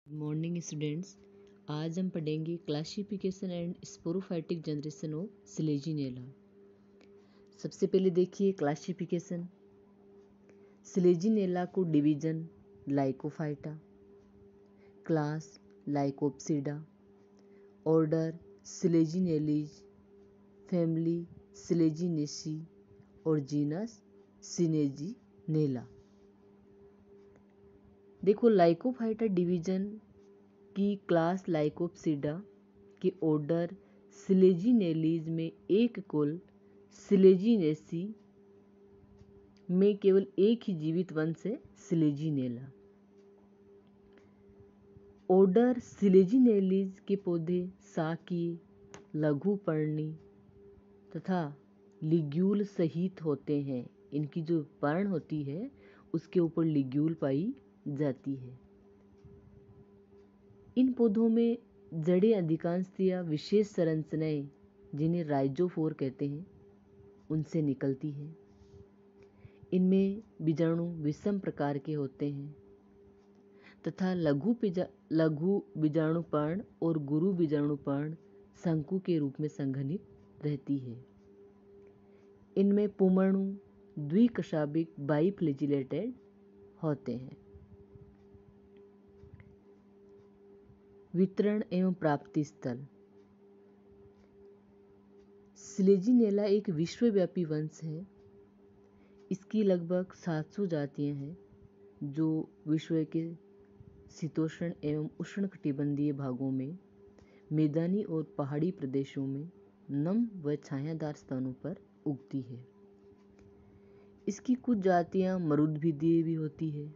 Morning students, आज हम पढ़ेंगे classification and sporophytic generation of Selaginella. सबसे पहले देखिए क्लासिफिकेशन। सिलेजिनेला को division Lycophyta, class Lycopsida, order Selaginellales, family Selaginellaceae और जीनस सिनेजिनेला। देखो, लाइकोफाइटा डिवीजन की क्लास लाइकोप्सिडा के ऑर्डर सिलेजिनेलीज में एक कुल सिलेजिनेसी में केवल एक ही जीवित वंश है, सिलेजिनेला। ऑर्डर सिलेजिनेलीज के पौधे शाकीय, लघुपर्णी तथा लिग्यूल सहित होते हैं। इनकी जो पर्ण होती है उसके ऊपर लिग्यूल पाई जाती है। इन पौधों में जड़ें अधिकांशतया विशेष संरचनाएं, जिन्हें राइजोफोर कहते हैं, उनसे निकलती हैं। इनमें बीजाणु विषम प्रकार के होते हैं तथा लघु बीजाणुपर्ण और गुरु बीजाणुपर्ण शंकु के रूप में संघनित रहती है। इनमें पुमणु द्विकशाभिक बाइफ्लैजिलेटेड होते हैं। वितरण एवं प्राप्ति स्थल। सिलेजिनेला एक विश्वव्यापी वंश है। इसकी लगभग 700 जातियां हैं, जो विश्व के शीतोष्ण एवं उष्णकटिबंधीय भागों में, मैदानी और पहाड़ी प्रदेशों में, नम व छायादार स्थानों पर उगती है। इसकी कुछ जातियां मरुद्भिदीय भी होती है,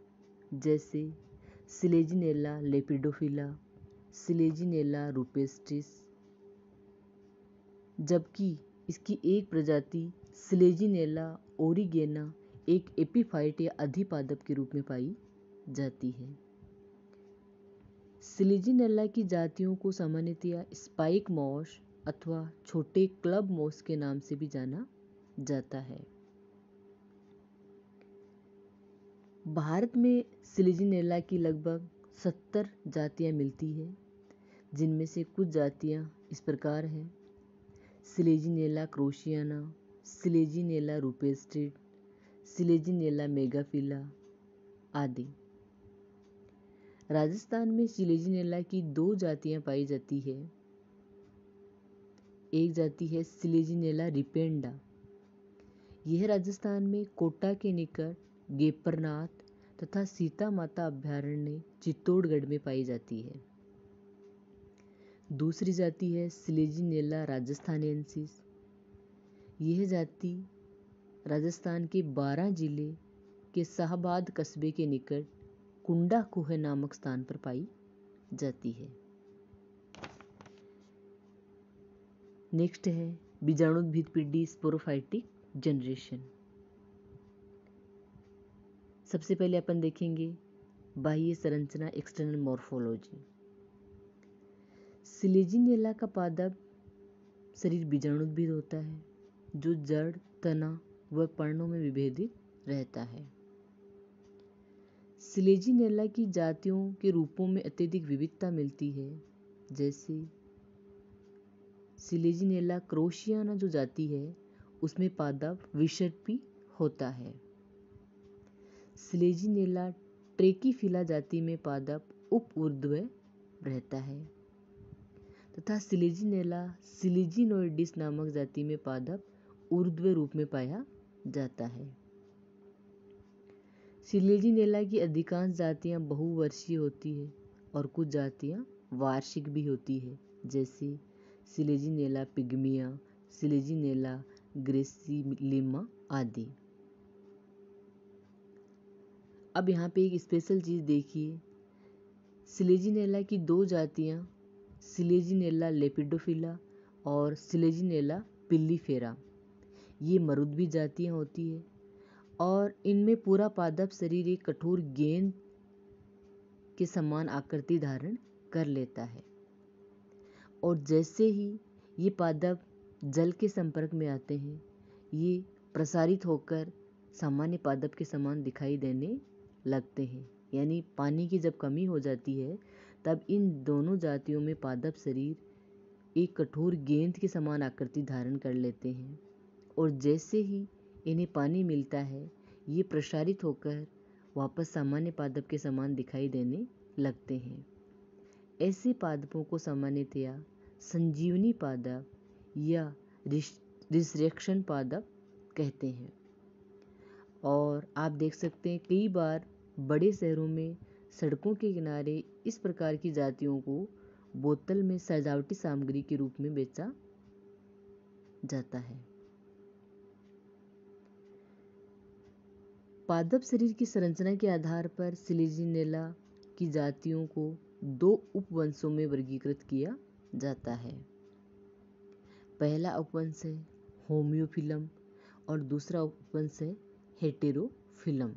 जैसे सिलेजिनेला लेपिडोफिला, सिलेजिनेला रुपेस्टिस, जबकि इसकी एक प्रजाति सिलेजिनेला ओरिगेना एक एपीफाइट या अधिपादप के रूप में पाई जाती है। सिलेजिनेला की जातियों को सामान्यतया स्पाइक मॉस अथवा छोटे क्लब मॉस के नाम से भी जाना जाता है। भारत में सिलेजिनेला की लगभग 70 जातियां मिलती हैं, जिनमें से कुछ जातियां इस प्रकार हैं: सिलेजिनेला क्रोशियाना, सिलेजिनेला रुपेस्टिस, सिलेजिनेला मेगाफिला आदि। राजस्थान में सिलेजिनेला की 2 जातियां पाई जाती है। एक जाति है सिलेजिनेला रिपेंडा। यह राजस्थान में कोटा के निकट गेपरनाथ तथा सीता माता अभयारण्य चित्तौड़गढ़ में पाई जाती है। दूसरी जाति है सिलेजिनेला राजस्थानेंसिस। यह जाति राजस्थान के 12 जिले के शाहबाद कस्बे के निकट कुंडा कुह नामक स्थान पर पाई जाती है। नेक्स्ट है बीजाणुद्भिद पीढ़ी स्पोरोफाइटिक जनरेशन। सबसे पहले अपन देखेंगे बाह्य संरचना, एक्सटर्नल मॉर्फोलॉजी। सिलेजिनेला का पादप शरीर बीजाणुद्भिद होता है, जो जड़, तना व पर्णों में विभेदित रहता है। सिलेजिनेला की जातियों के रूपों में अत्यधिक विविधता मिलती है, जैसे सिलेजिनेला क्रोशियाना जो जाति है उसमें पादप विषर्पी होता है। सिलेजिनेला ट्रेकीफिला जाति में पादप उप ऊर्ध्व रहता है तथा सिलेजिनेला सिलिजिनोइडिस नामक जाति में पादप ऊर्ध्व रूप में पाया जाता है। सिलेजिनेला की अधिकांश जातियां बहुवर्षीय होती है और कुछ जातियां वार्षिक भी होती है, जैसे सिलेजिनेला पिग्मिया, सिलेजिनेला ग्रेसिलिमा आदि। अब यहाँ पे एक स्पेशल चीज़ देखिए, सिलेजिनेला की 2 जातियाँ सिलेजिनेला लेपिडोफिला और सिलेजिनेला पिल्लीफेरा, ये मरुद्भिद जातियाँ होती है और इनमें पूरा पादप शरीर एक कठोर गेंद के समान आकृति धारण कर लेता है और जैसे ही ये पादप जल के संपर्क में आते हैं, ये प्रसारित होकर सामान्य पादप के समान दिखाई देने लगते हैं। यानी पानी की जब कमी हो जाती है तब इन दोनों जातियों में पादप शरीर एक कठोर गेंद के समान आकृति धारण कर लेते हैं और जैसे ही इन्हें पानी मिलता है ये प्रसारित होकर वापस सामान्य पादप के समान दिखाई देने लगते हैं। ऐसे पादपों को सामान्यतया संजीवनी पादप या रिसरेक्शन पादप कहते हैं। और आप देख सकते हैं कई बार बड़े शहरों में सड़कों के किनारे इस प्रकार की जातियों को बोतल में सजावटी सामग्री के रूप में बेचा जाता है। पादप शरीर की संरचना के आधार पर सिलेजिनेला की जातियों को दो उपवंशों में वर्गीकृत किया जाता है। पहला उपवंश है होम्योफिलम और दूसरा उपवंश है हेटेरोफिलम।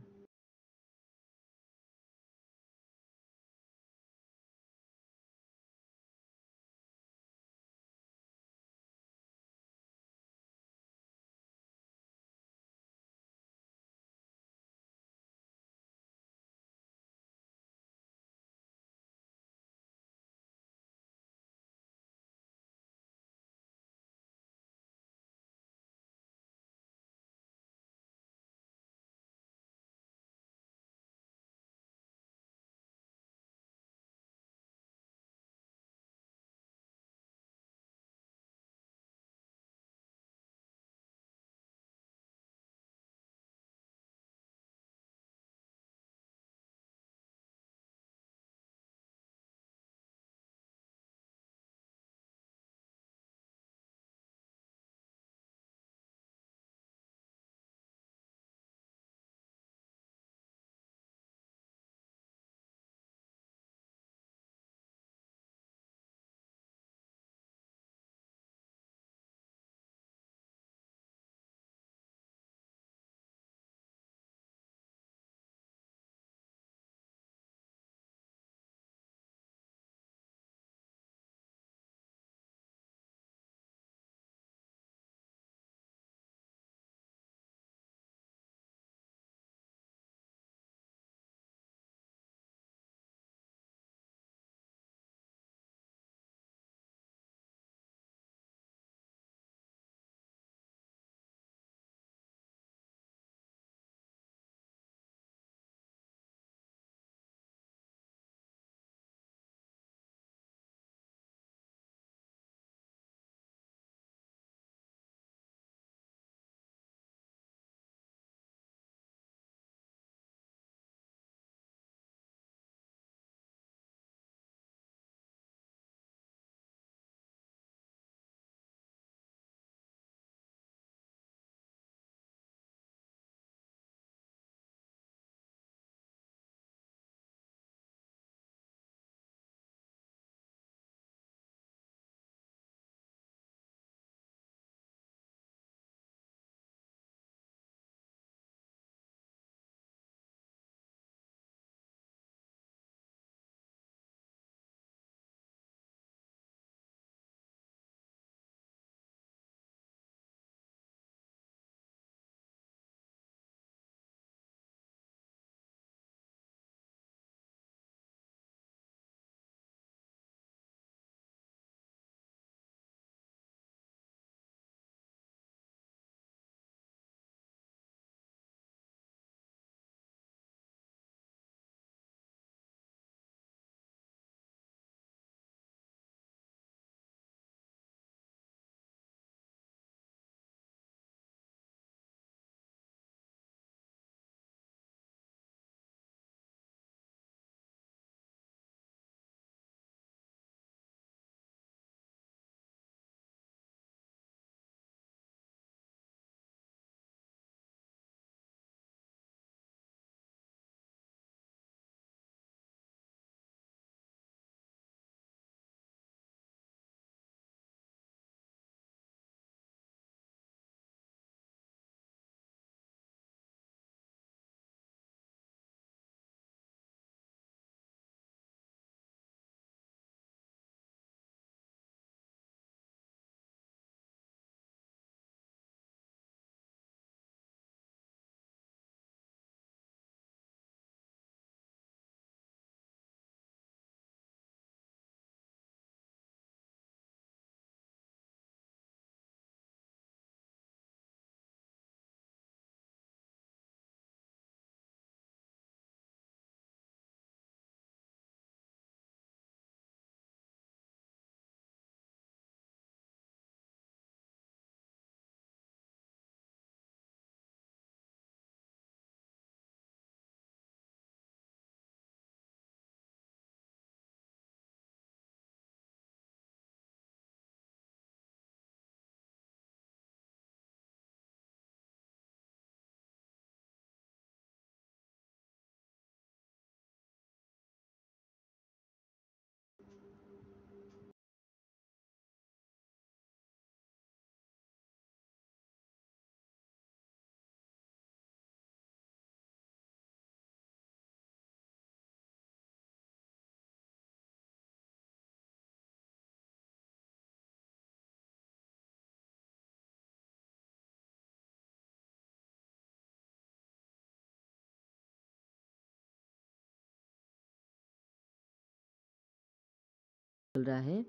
चल रहा है